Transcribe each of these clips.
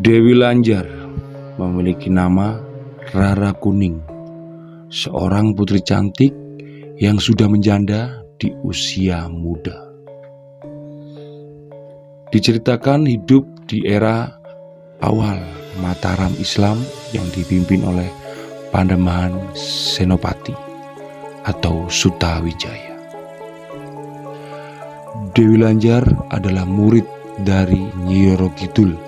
Dewi Lanjar memiliki nama Rara Kuning, seorang putri cantik yang sudah menjanda di usia muda. Diceritakan hidup di era awal Mataram Islam yang dipimpin oleh Panembahan Senopati atau Sutawijaya. Dewi Lanjar adalah murid dari Nyi Roro Kidul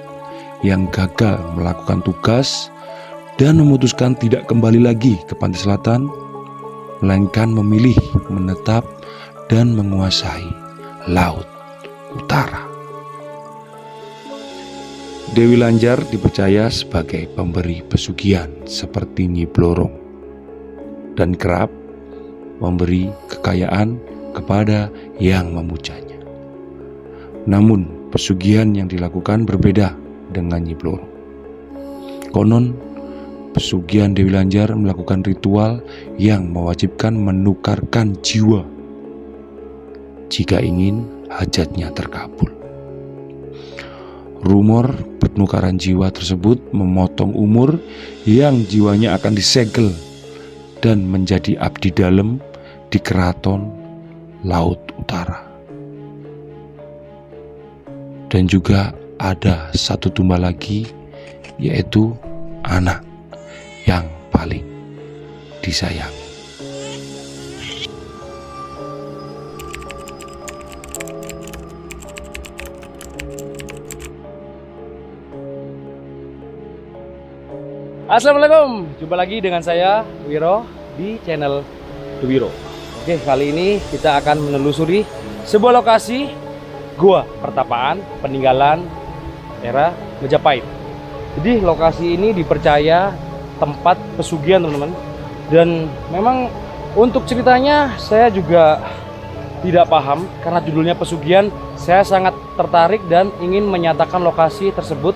yang gagal melakukan tugas dan memutuskan tidak kembali lagi ke pantai selatan, melainkan memilih menetap dan menguasai Laut Utara. Dewi Lanjar dipercaya sebagai pemberi pesugihan seperti Nyi Blorong dan kerap memberi kekayaan kepada yang memujanya. Namun pesugihan yang dilakukan berbeda dengan Nyi Blorong. Konon pesugihan Dewi Lanjar melakukan ritual yang mewajibkan menukarkan jiwa jika ingin hajatnya terkabul. Rumor penukaran jiwa tersebut memotong umur yang jiwanya akan disegel dan menjadi abdi dalam di keraton Laut Utara. Dan juga ada satu tumbal lagi, yaitu anak yang paling disayangi. Assalamualaikum, jumpa lagi dengan saya Wiro di channel Wiro. Oke, kali ini kita akan menelusuri sebuah lokasi gua pertapaan peninggalan era Majapahit. Jadi lokasi ini dipercaya tempat pesugihan, teman-teman. Dan memang untuk ceritanya saya juga tidak paham karena judulnya pesugihan. Saya sangat tertarik dan ingin menyatakan lokasi tersebut.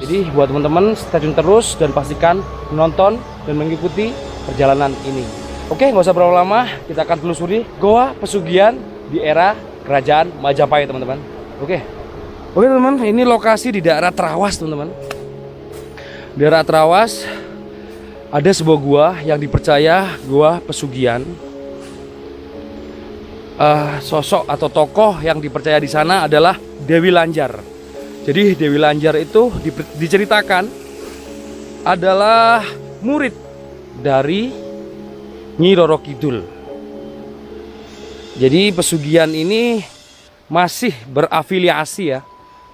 Jadi buat teman-teman stay tune terus dan pastikan menonton dan mengikuti perjalanan ini. Oke, nggak usah berapa lama, kita akan telusuri goa pesugihan di era Kerajaan Majapahit, teman-teman. Oke, teman-teman, ini lokasi di daerah Trawas, teman-teman. Daerah Trawas ada sebuah gua yang dipercaya gua pesugihan. Sosok atau tokoh yang dipercaya di sana adalah Dewi Lanjar. Jadi Dewi Lanjar itu diceritakan adalah murid dari Nyi Roro Kidul. Jadi pesugihan ini masih berafiliasi ya,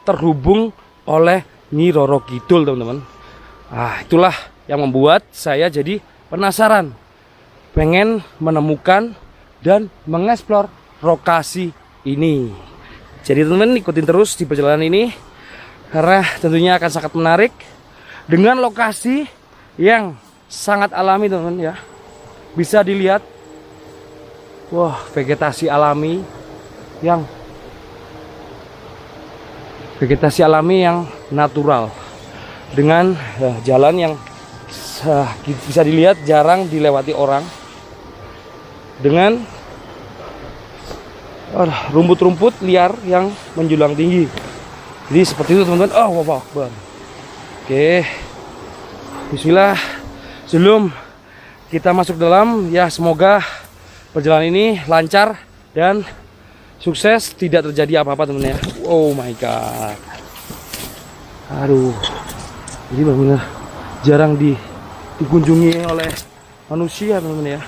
terhubung oleh Nyi Roro Kidul, teman-teman. Itulah yang membuat saya jadi penasaran, pengen menemukan dan mengeksplor lokasi ini. Jadi teman-teman ikutin terus di perjalanan ini karena tentunya akan sangat menarik dengan lokasi yang sangat alami, teman-teman ya. Bisa dilihat, wah, vegetasi alami yang natural dengan jalan yang bisa dilihat jarang dilewati orang, dengan rumput-rumput liar yang menjulang tinggi. Jadi seperti itu, teman-teman. Wow. Oke, bismillah. Sebelum kita masuk dalam, ya semoga perjalanan ini lancar dan sukses, tidak terjadi apa-apa, teman-teman ya. Oh my god. Aduh, ini benar-benar jarang dikunjungi oleh manusia, teman-teman ya.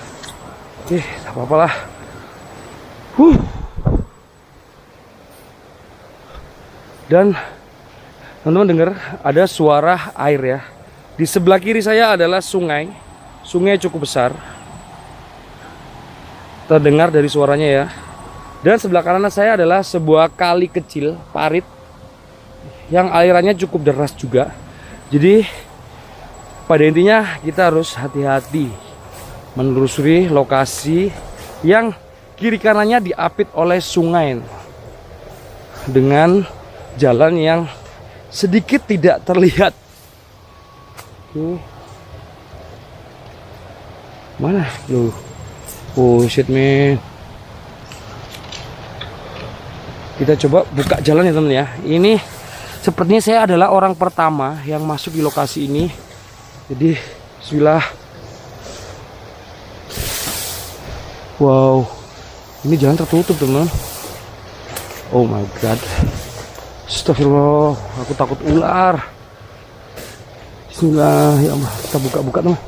Oke, tak apa-apalah. Dan teman-teman dengar ada suara air ya. Di sebelah kiri saya adalah sungai cukup besar. Terdengar dari suaranya ya. Dan sebelah kanan saya adalah sebuah kali kecil parit yang alirannya cukup deras juga. Jadi pada intinya kita harus hati-hati menelusuri lokasi yang kiri kanannya diapit oleh sungai dengan jalan yang sedikit tidak terlihat. Mana lu? Oh shit man. Kita coba buka jalan ya, teman ya. Ini Sepertinya saya adalah orang pertama yang masuk di lokasi ini. Jadi bismillah. Wow, ini jalan tertutup teman. Oh my god, astagfirullah, aku takut ular. Bismillah, ya Allah, kita buka-buka teman.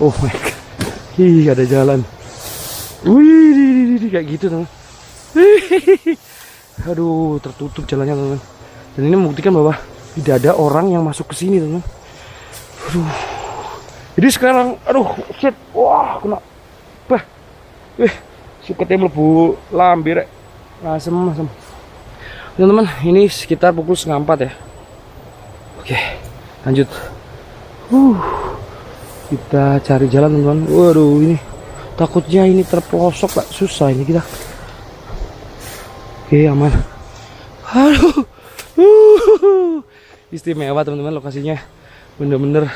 Oh my god, ih ada jalan. Wih, kayak gitu teman. Aduh, tertutup jalannya teman. Dan ini membuktikan bahwa tidak ada orang yang masuk ke sini teman. Aduh, jadi sekarang, aduh, shit, wah kena. Bah, suketnya melebu lambir, asem. Teman-teman, ini sekitar pukul 3:30 ya. Oke, lanjut. Kita cari jalan teman-teman. Waduh, ini takutnya ini terpelosok, Pak. Susah ini kita. Oke, aman. Aduh, istimewa teman-teman lokasinya. Bener-bener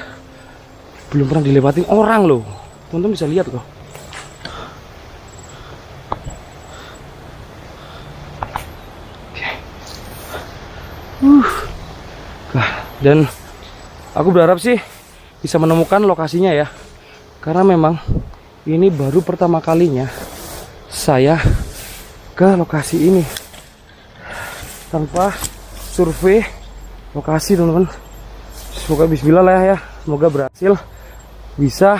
belum pernah dilewatin orang loh. Teman-teman bisa lihat kok. Dan aku berharap sih bisa menemukan lokasinya ya, karena memang ini baru pertama kalinya saya ke lokasi ini tanpa survei lokasi teman-teman. Semoga bismillah lah ya, semoga berhasil, bisa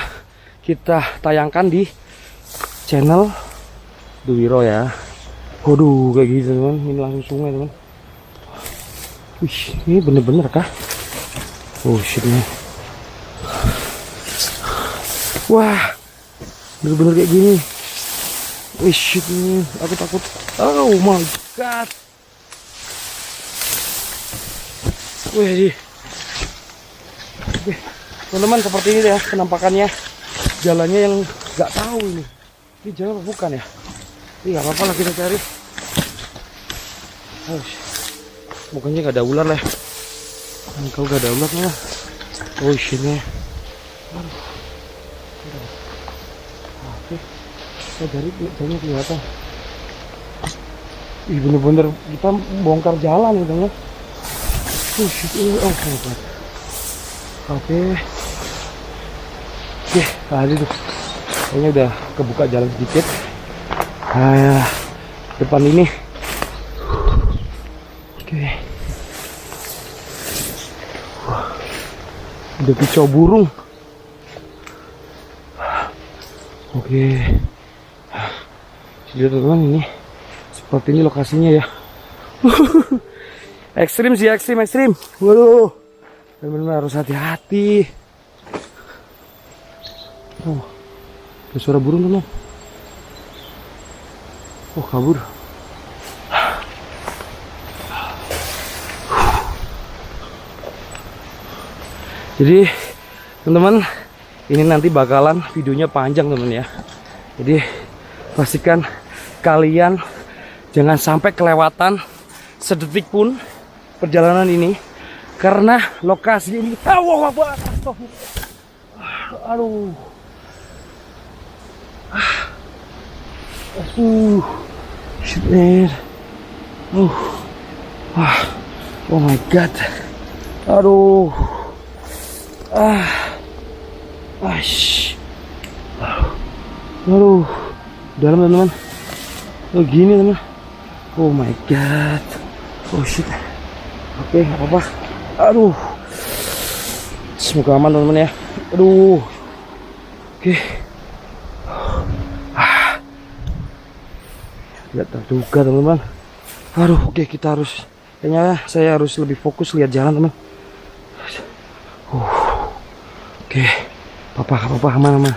kita tayangkan di channel The Wiro ya. Waduh, kayak gitu teman, ini langsung sungai teman. Wih, ini bener-bener kah? Oh shit nih. Wah, bener-bener kayak gini. Wih shit nih, aku takut. Oh my god. Wih, teman-teman, seperti ini ya penampakannya. Jalannya yang nggak tahu ini. Ini jalan apa bukan ya? Ini nggak apa-apa lah, kita cari. Oh, bukannya nggak ada ular lah. Kau gak ada ular lah. Oh shit nih. Oke, kita cari jalannya kelihatan. Ih, bener-bener kita bongkar jalan ya teman. Oh shit ini, oh my god. Oke, tadi tuh kayaknya udah kebuka jalan sedikit. Nah, depan ini. Oke. Ada kicau burung. Oke. Lihat teman-teman, ini seperti ini lokasinya ya. Ekstrim sih, ekstrim. Waduh, benar-benar harus hati-hati. Oh, ada suara burung teman. Oh, kabur. Jadi teman-teman, ini nanti bakalan videonya panjang teman ya. Jadi pastikan kalian jangan sampai kelewatan sedetik pun perjalanan ini, karena lokasi ini aduh. Shit man. Oh my god. Aduh. Aduh, dalam teman-teman. Oh gini teman. Oh my god. Oh shit. Oke, gak apa-apa. Aduh, semoga aman teman-teman ya. Aduh. Oke. Tidak terduga teman-teman. Aduh, oke, kita harus, kayaknya saya harus lebih fokus lihat jalan teman. Oke, apa-apa, aman.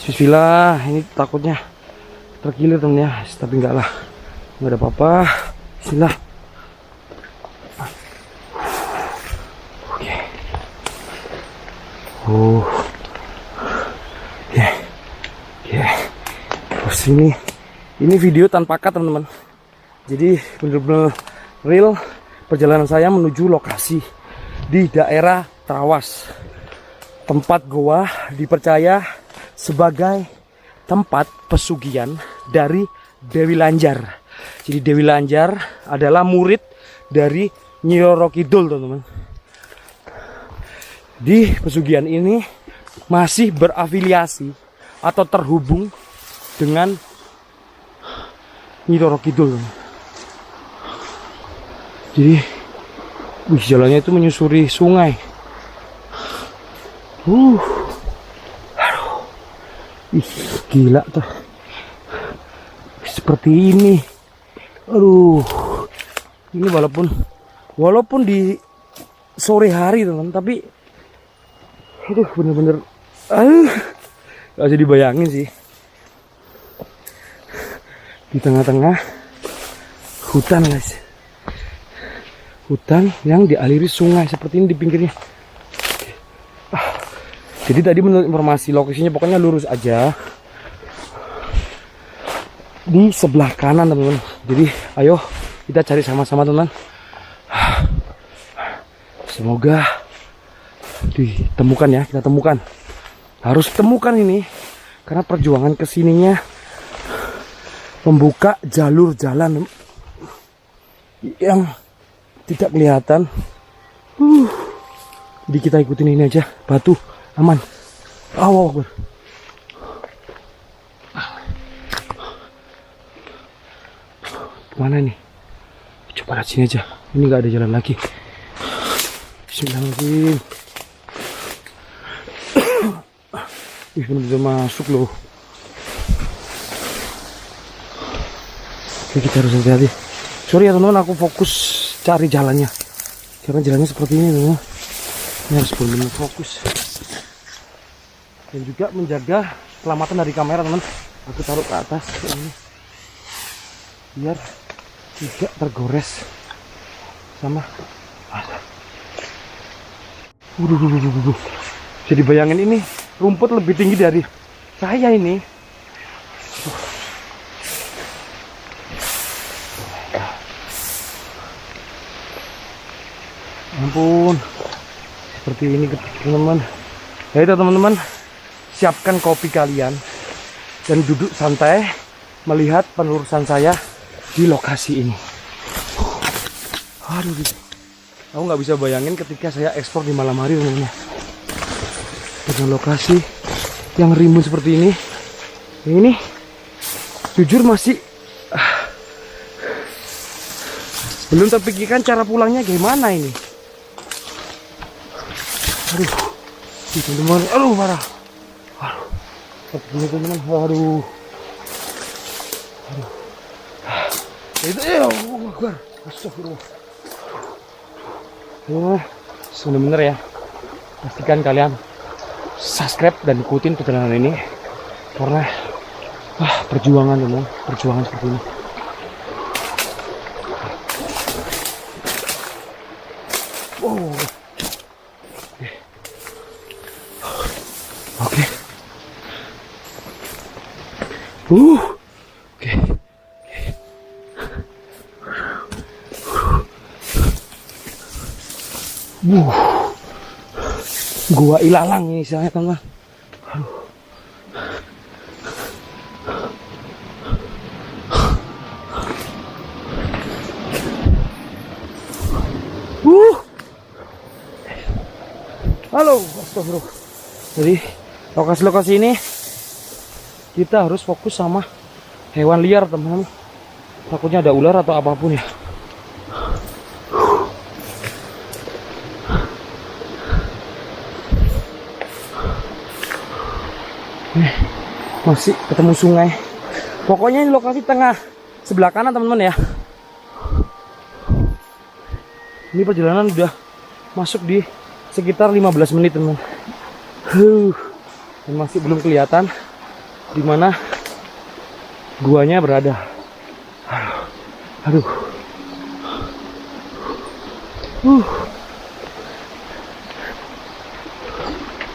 Bismillah, ini takutnya terkilir temen ya, tapi enggak lah, nggak ada apa-apa. Bismillah. Oke. Terus ini video tanpa cut teman-teman. Jadi bener-bener real perjalanan saya menuju lokasi di daerah Trawas. Tempat goa dipercaya sebagai tempat pesugihan dari Dewi Lanjar. Jadi Dewi Lanjar adalah murid dari Nyi Roro Kidul, teman-teman. Di pesugihan ini masih berafiliasi atau terhubung dengan Nyi Roro Kidul, teman. Jadi jalannya itu menyusuri sungai. Aduh, ih, gila tuh. Seperti ini. Aduh, ini walaupun di sore hari, teman, tapi aduh, bener-bener gak bisa dibayangin sih. Di tengah-tengah hutan, guys. Hutan yang dialiri sungai seperti ini di pinggirnya. Jadi tadi menurut informasi lokasinya pokoknya lurus aja di sebelah kanan, teman-teman. Jadi ayo kita cari sama-sama, teman. Semoga ditemukan ya, kita temukan. Harus temukan ini karena perjuangan kesininya membuka jalur jalan yang tidak kelihatan. Jadi kita ikutin ini aja, batu aman. Awal. Mana nih? Coba lihat sini aja. Ini nggak ada jalan lagi. Bismillahirrahmanirrahim. Ih, bener-bener masuk loh. Oke, kita harus hati-hati. Sorry ya teman-teman, aku fokus cari jalannya. Karena jalannya seperti ini, teman-teman. Ini harus benar-benar fokus. Dan juga menjaga keselamatan dari kamera, teman. Aku taruh ke atas ini biar tidak tergores sama. Jadi bayangin ini rumput lebih tinggi dari saya ini. Ampun, seperti ini teman-teman. Ya itu teman-teman, siapkan kopi kalian dan duduk santai melihat penelusuran saya di lokasi ini. Aduh, aku nggak bisa bayangin ketika saya ekspor di malam hari, teman-teman. Dengan lokasi yang rimbun seperti ini, jujur masih belum terpikirkan cara pulangnya gimana ini. Aduh, teman-teman, aduh parah. Aduh, teman-teman, aduh. Itu ya, Akbar. Astagfirullah. Bener-bener ya. Pastikan kalian subscribe dan ikutin perjalanan ini karena perjuangan, teman, perjuangan seperti ini. Oh. Oke. Oke. Gua ilalang ini istilahnya, teman. Halo, astagfirullah. Jadi lokasi-lokasi ini kita harus fokus sama hewan liar, teman-teman. Takutnya ada ular atau apapun ya. Masih ketemu sungai. Pokoknya ini lokasi tengah sebelah kanan, teman-teman ya. Ini perjalanan udah masuk di sekitar 15 menit, teman. Dan masih belum kelihatan di mana guanya berada. Aduh.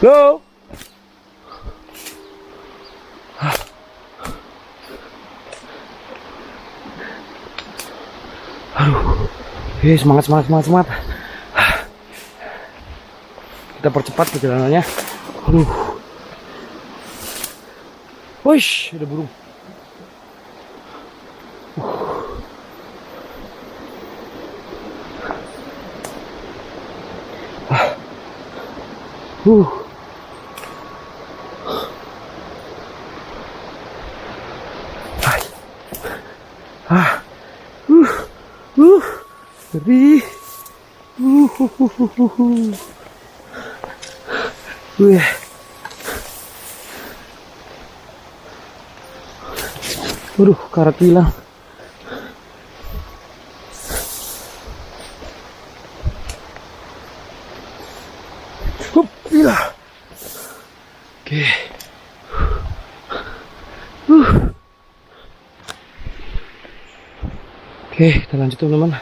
Halo. Aduh. Semangat. Kita percepat perjalanannya. Aduh. Wush, ada burung. Uh. Ah. Ngeri. Waduh, karat hilang. Hilang. Oke. Oke, kita lanjut teman-teman.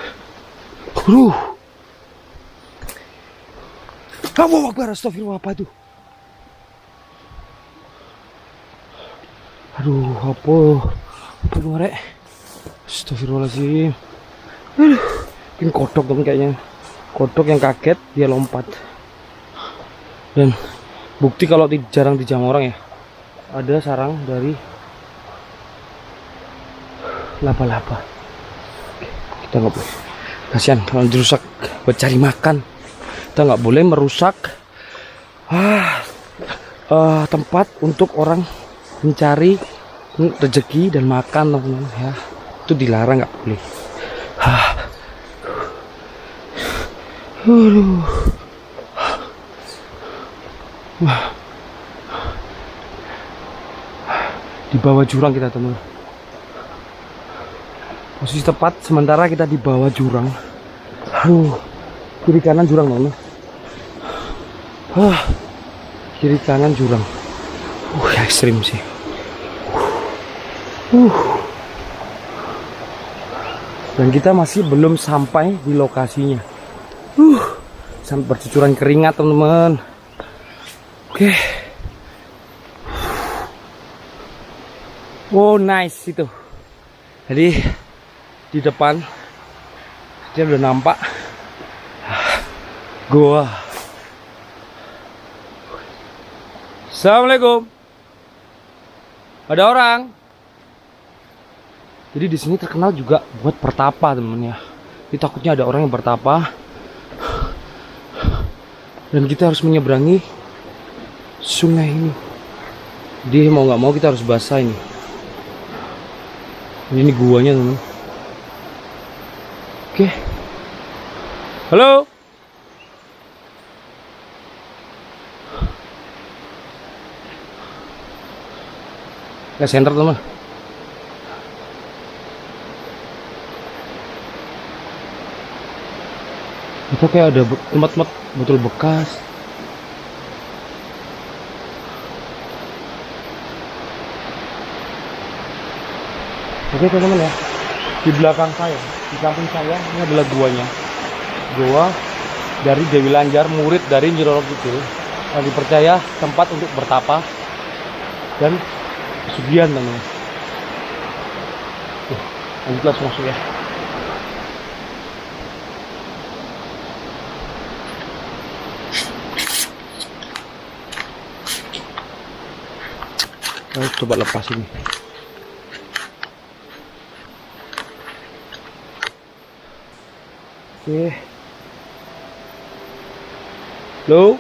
Allahu Akbar, astagfirullah, apa itu? Aduh, apa itu rek? Astagfirullahaladzim. Ini kodok teman kayaknya. Kodok yang kaget, dia lompat. Dan bukti kalau jarang dijamah orang ya. Ada sarang dari laba-laba. Kita nggak boleh. Kasihan kalau dirusak buat cari makan. Kita nggak boleh merusak tempat untuk orang mencari rezeki dan makan, teman-teman ya. Itu dilarang, nggak boleh. Di bawah jurang kita, teman. Posisi tepat sementara kita di bawah jurang. Kiri kanan jurang, teman. Kiri kanan jurang. Ekstrim sih. Dan kita masih belum sampai di lokasinya. Sampai bercucuran keringat, teman-teman. Oke. Oh, nice itu. Jadi di depan dia udah nampak gua. Assalamualaikum. Ada orang. Jadi di sini terkenal juga buat bertapa, teman ya. Jadi takutnya ada orang yang bertapa. Dan kita harus menyeberangi sungai ini. Jadi mau nggak mau kita harus basah ini. Ini guanya, teman. Oke. Halo. Ya, center, teman. Itu kayak ada tempat-tempat botol bekas. Oke, teman-teman ya. Di belakang saya, di samping saya, ini adalah guanya. Gua dari Dewi Lanjar, murid dari Nyi Roro Kidul. Yang dipercaya tempat untuk bertapa dan pesugihan, teman-teman. Lanjut langsung masuk ya. Ayo coba lepas ini. Oke. Halo.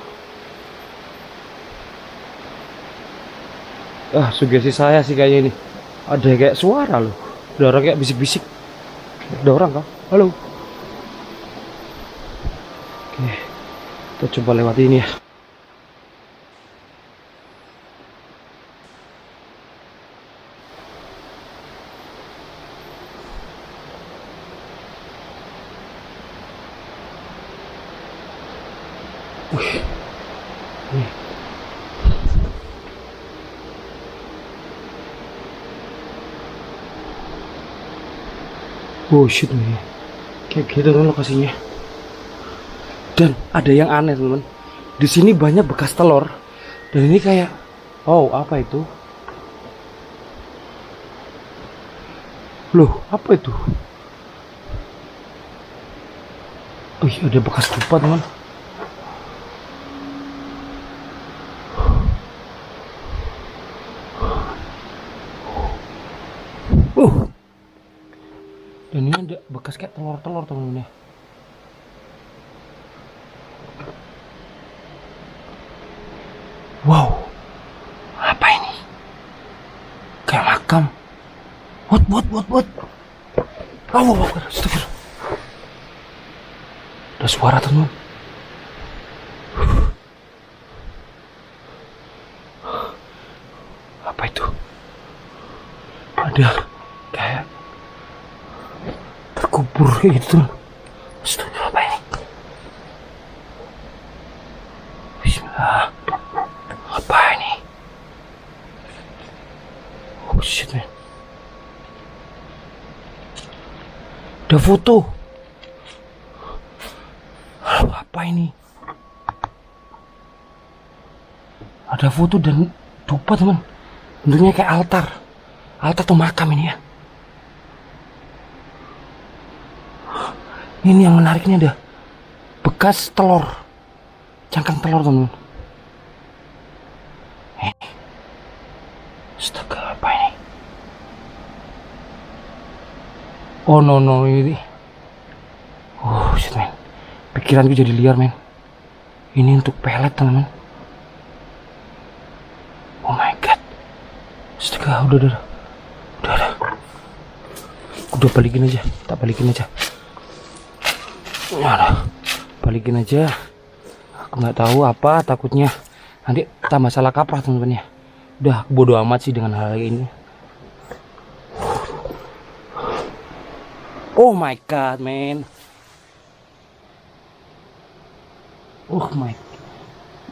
Sugesti saya sih kayaknya ini. Ada kayak suara loh. Ada orang kayak bisik-bisik. Ada orang kah? Halo. Oke. Kita coba lewati ini ya. Oh shit nih, kayak gitu kan lokasinya. Dan ada yang aneh, teman. Di sini banyak bekas telur. Dan ini kayak, oh apa itu? Loh, apa itu? Oh iya, ada bekas dupa, teman. Dan ini ada bekas kayak telur-telur, teman-teman ya. Buat. Astagfirullah. Ada suara teman. Apa itu? Ada kayak terkubur gitu. Astagfirullah, apa ini? Bismillah. Apa ini? Oh shit man. Ada foto. Apa ini? Ada foto dan dupa teman. Bentuknya kayak altar. Altar atau makam ini ya. Ini yang menariknya ada bekas telur. Cangkang telur teman. Astaga, apa ini? Oh no ini. Oh shit man. Pikiranku jadi liar men. Ini untuk pelet teman. Oh my god. Astaga, udah. Udah balikin aja. Tak balikin aja. Udah. Balikin aja. Aku nggak tahu apa, takutnya nanti tambah salah kaprah teman-teman ya. Udah, aku bodo amat sih dengan hal ini. Oh my god, man. Oh my.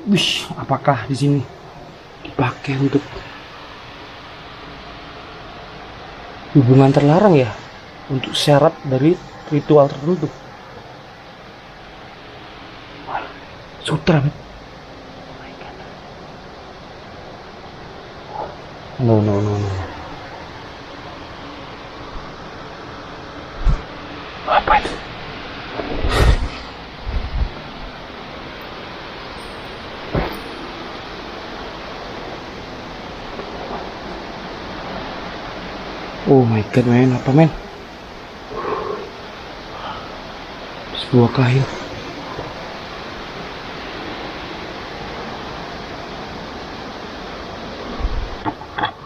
Wish, apakah di sini dipakai untuk hubungan terlarang ya? Untuk syarat dari ritual tertentu. Sutra, man. Oh my god. No. Apa itu? Oh my god men, apa men? Sebuah kain.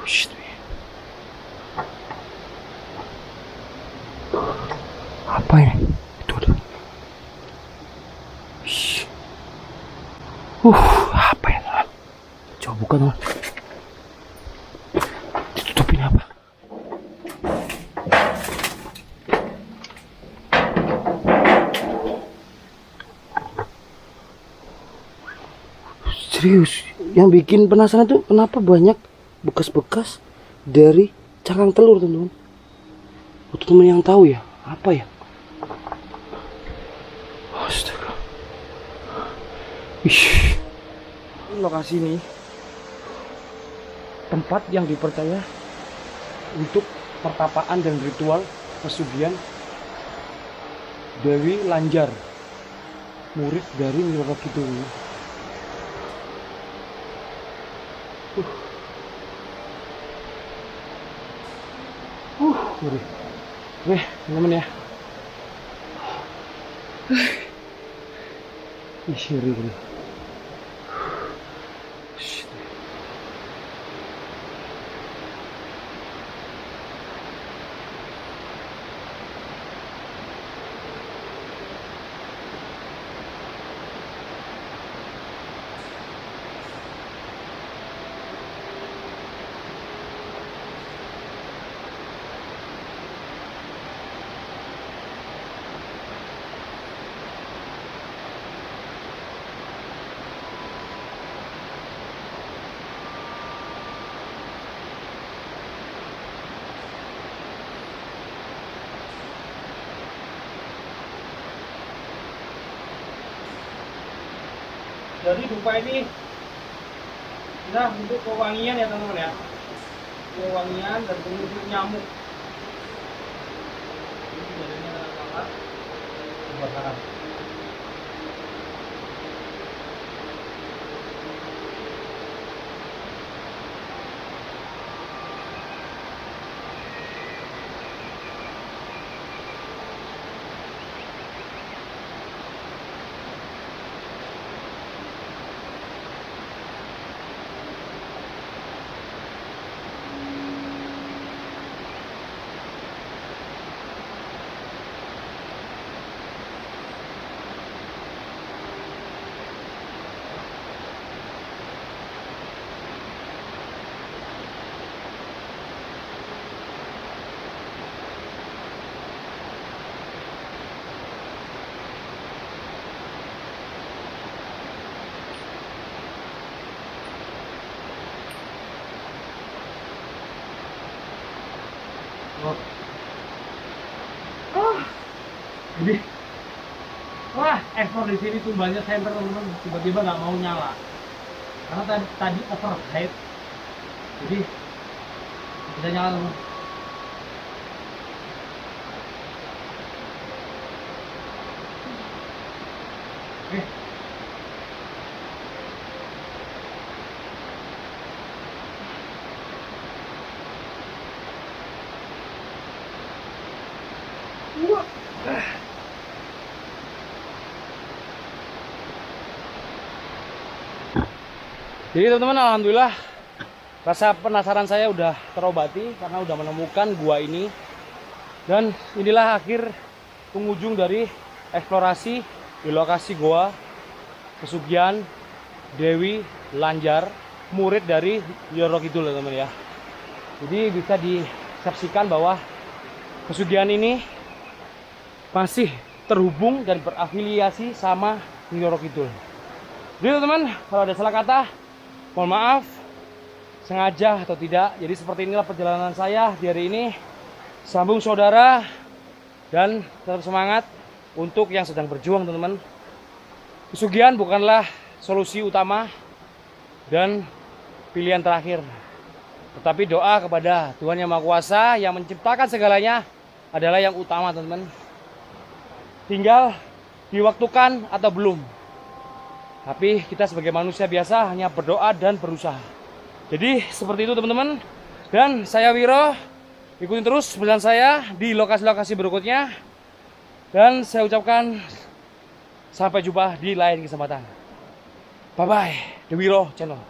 Shit, man. Apa ini? Itu ada. Apa ya? Coba buka teman. Ditutupin apa? Serius, yang bikin penasaran tuh kenapa banyak bekas-bekas dari cangkang telur teman-teman. Untuk teman yang tahu ya, apa ya? Astaga. Lokasi ini tempat yang dipercaya untuk pertapaan dan ritual pesugihan Dewi Lanjar, murid dari Nyiro Kidul. Weh, teman ya. Ngeri. Jadi dupa ini nah untuk pewangian ya teman-teman ya, pewangian dan pengusir nyamuk. Ini jadinya sangat kebakaran. Jadi, wah, ekspor di sini tumbangnya center teman-teman, tiba-tiba nggak mau nyala karena tadi overheat, jadi bisa nyala teman. Oke. Jadi teman-teman, alhamdulillah rasa penasaran saya udah terobati karena udah menemukan gua ini. Dan inilah akhir penghujung dari eksplorasi di lokasi gua Pesugihan Dewi Lanjar, murid dari Nyiro Kidul teman-teman ya. Jadi bisa disaksikan bahwa pesugihan ini masih terhubung dan berafiliasi sama Nyiro Kidul. Jadi teman-teman, kalau ada salah kata mohon maaf, sengaja atau tidak. Jadi seperti inilah perjalanan saya di hari ini. Sambung saudara dan tetap semangat untuk yang sedang berjuang teman-teman. Pesugihan bukanlah solusi utama dan pilihan terakhir, tetapi doa kepada Tuhan Yang Maha Kuasa yang menciptakan segalanya adalah yang utama teman-teman. Tinggal diwaktukan atau belum. Tapi kita sebagai manusia biasa hanya berdoa dan berusaha. Jadi seperti itu teman-teman. Dan saya Wiro, ikutin terus perjalanan saya di lokasi-lokasi berikutnya. Dan saya ucapkan sampai jumpa di lain kesempatan. Bye bye, The Wiro Channel.